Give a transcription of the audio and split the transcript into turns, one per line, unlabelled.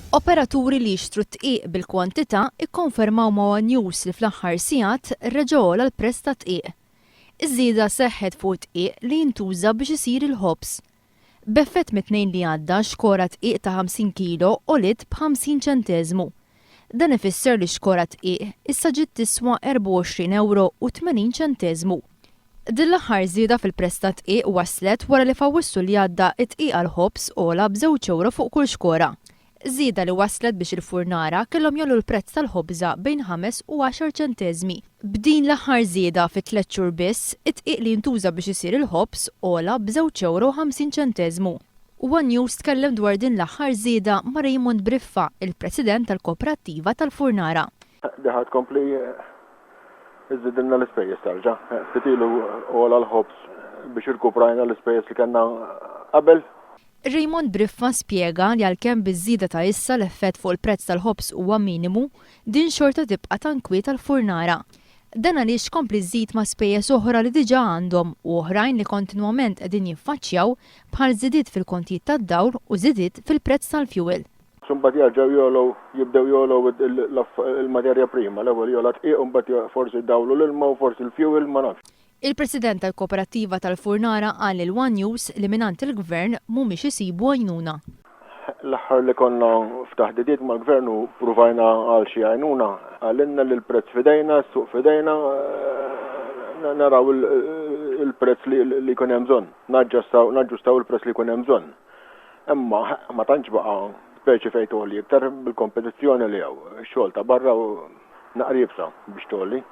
Operaturi li jixtru t-tqiq bil-kwantità ikkonfermaw ma' One News li fl-aħħar sigħat reġgħu l-prezz ta' tqiq. Iż-żieda seħħet fuq tqiq li jintuża biex isir il-ħobs. B'effett mit-tnejn li għadda xkora tqiq ta' 50 kilo għoliet b'50 ċenteżmu. Dan ifisser li xkora tqiq issa ġiet tiswa €24.80. Din l-aħħar żieda fil-prezz ta' tqiq waslet wara li fawissu li għadda t-tqiq għall-ħobs ogħla b'2 € fuq kull xkora. Żieda li waslet biex il-furnara kellhom jollu l-prezz tal-ħobża bejn 5 u 10 ċenteżmi. B'din l-aħħar żieda fi 3 xhur biss, it-tqiq li jintuża biex isir il-ħobs ogħla b'2 € One News tkellem dwar din l-aħħar żieda ma' Raymond Briffa, il-President tal-Kooperattiva tal-Furnara.
Diħad kompli iżidilna l-ispejjeż tarġa'. Fitilu ogħla l-ħobs biex irkuprajna l-ispejjeż li kellna qabel.
Raymond Briffa spjega li għalkemm biż-żieda ta' issa l-effett fuq il-prezz tal-ħobs huwa minimu, din xorta tibqa' tankwiet tal-furnara. Dan għaliex kompli żżid ma' spejjeż oħra li diġà għandhom u oħrajn li kontinwament qegħdin jiffaċċjaw bħal żidiet fil-kontijiet tad-dawl u żidiet fil-prezz tal-fuel.
Mbagħad jerġgħu jibdew jogħlu il-materja prima, l-ewwel jogħla tqiq u mbagħad forsi jdawlu l-ilma u forsi l-fuel ma nafx.
Il-President tal-Kooperattiva tal-Furnara qal lil One News li minant il-Gvern mhumiex isibu għajnuna.
L-aħħar li konna f'taħdidiet mal-Gvern u pruvajna għal xi għajnuna, għalinna li l-prezz fidejna, s-suq fidejna, naraw il-prezz li jkun hemm bżonn, naġġustaw il-prezz li jkun hemm bżonn. Imma ma tantx baqa' speċi fejn tolli iktar bil-kompetizzjoni li hawn, x-xogħol ta' barra u naqribsa biex tolli.